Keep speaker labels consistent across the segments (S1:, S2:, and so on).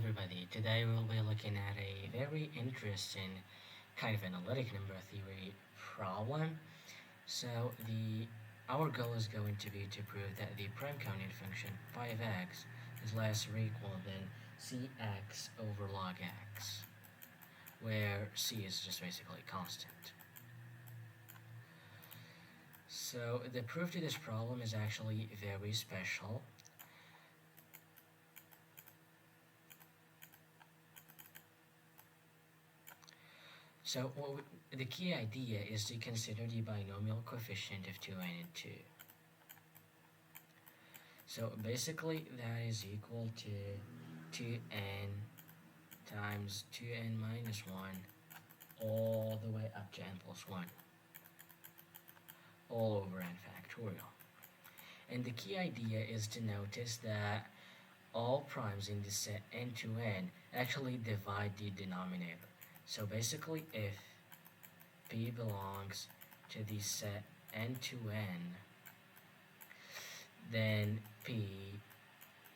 S1: everybody. Today we'll be looking at a very interesting kind of analytic number theory problem. So the our goal is going to be to prove that the prime counting function phi of x is less or equal than cx over log x, where c is just basically constant. So the proof to this problem is actually very special. So the key idea is to consider the binomial coefficient of 2n and 2. So basically that is equal to 2n times 2n minus 1 all the way up to n plus 1 all over n factorial. And the key idea is to notice that all primes in the set n to n actually divide the denominator. So basically, if P belongs to the set n to n, then P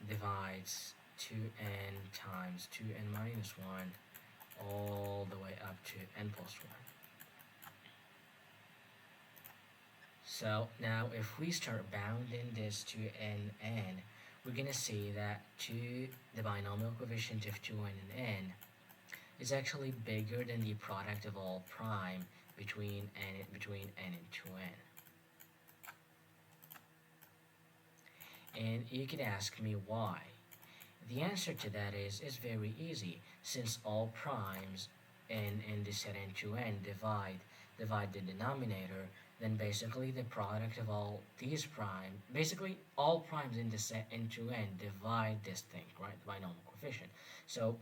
S1: divides 2n times 2n minus 1 all the way up to n plus 1. So now if we start bounding this to n, we're going to see that the binomial coefficient of 2n and n is actually bigger than the product of all prime between n and 2n. And you could ask me why. The answer to that is very easy. Since all primes in the set n to n divide the denominator, then basically the product of all these primes, basically all primes in the set n to n divide this thing, right, the binomial coefficient. So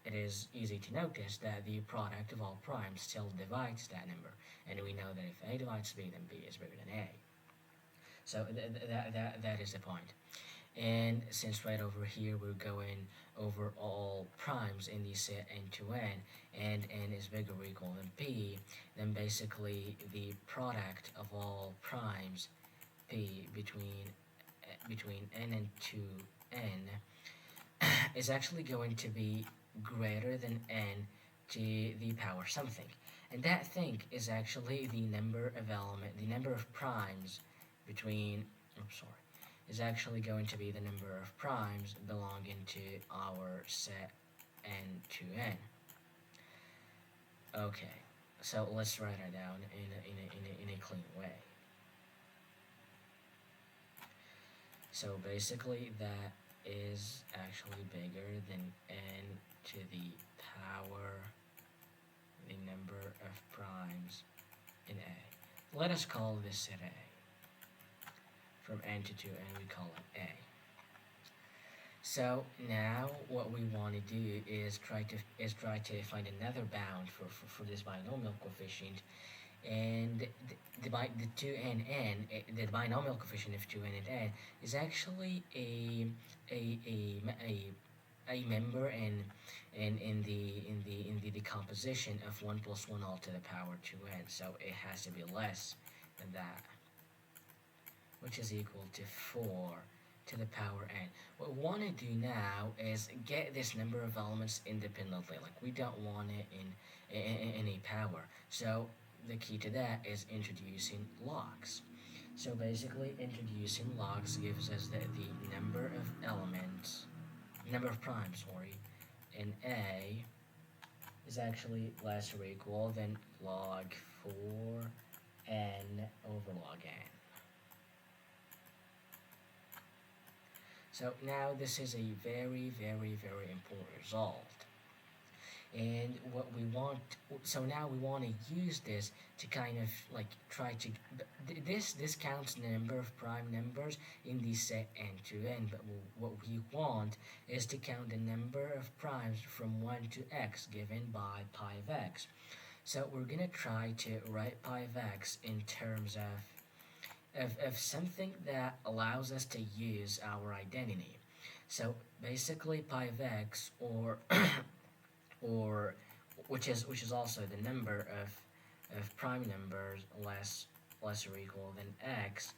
S1: it is easy to notice that the product of all primes still divides that number, and we know that if a divides b, then b is bigger than a. So that is the point. And since right over here we're going over all primes in the set n to n, and n is bigger or equal than p, then basically the product of all primes p between n and 2n is actually going to be greater than n to the power something. And that thing is actually the number of primes between, is actually going to be the number of primes belonging to our set n to n. Okay, so let's write it down in a clean way. So basically that is actually bigger than n to the power the number of primes in A. Let us call this set A. From n to 2n we call it A. So now what we want to do is try to find another bound for this binomial coefficient, and the binomial coefficient of 2n and n is actually a member in the decomposition of 1 plus 1 all to the power 2n, so it has to be less than that, which is equal to 4 to the power n. What we want to do now is get this number of elements independently, like we don't want it in a power. So the key to that is introducing logs. So basically introducing logs gives us that the number of primes, in A is actually less or equal than log 4n over log n. So now this is a very, very, very important result. And what we want, so now we want to use this to kind of like try to, this counts the number of prime numbers in the set n to n, but what we want is to count the number of primes from 1 to x given by pi of x. So we're going to try to write pi of x in terms of something that allows us to use our identity. So basically pi of x, or which is also the number of prime numbers less or equal than x,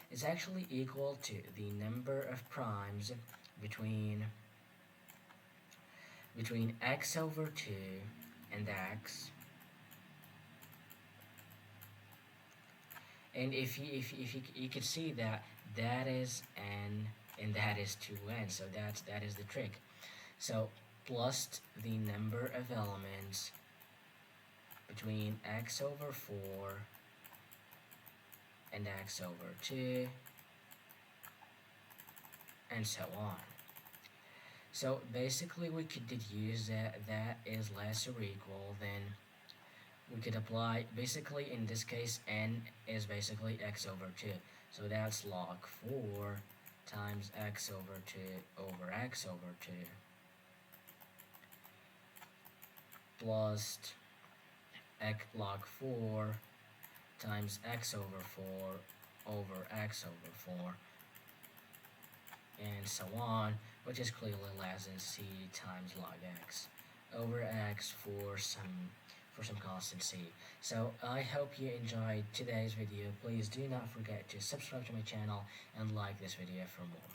S1: is actually equal to the number of primes between between x over 2 and x. And if you could see that that is n and that is 2n, so that is the trick. So plus the number of elements between x over 4 and x over 2 and so on. So basically we could deduce that is less or equal, then we could apply, basically in this case n is basically x over 2, so that's log 4 times x over 2 over x over 2 plus log 4 times x over 4 over x over 4 and so on, which is clearly less than c times log x over x for some constant c. So I hope you enjoyed today's video. Please do not forget to subscribe to my channel and like this video for more.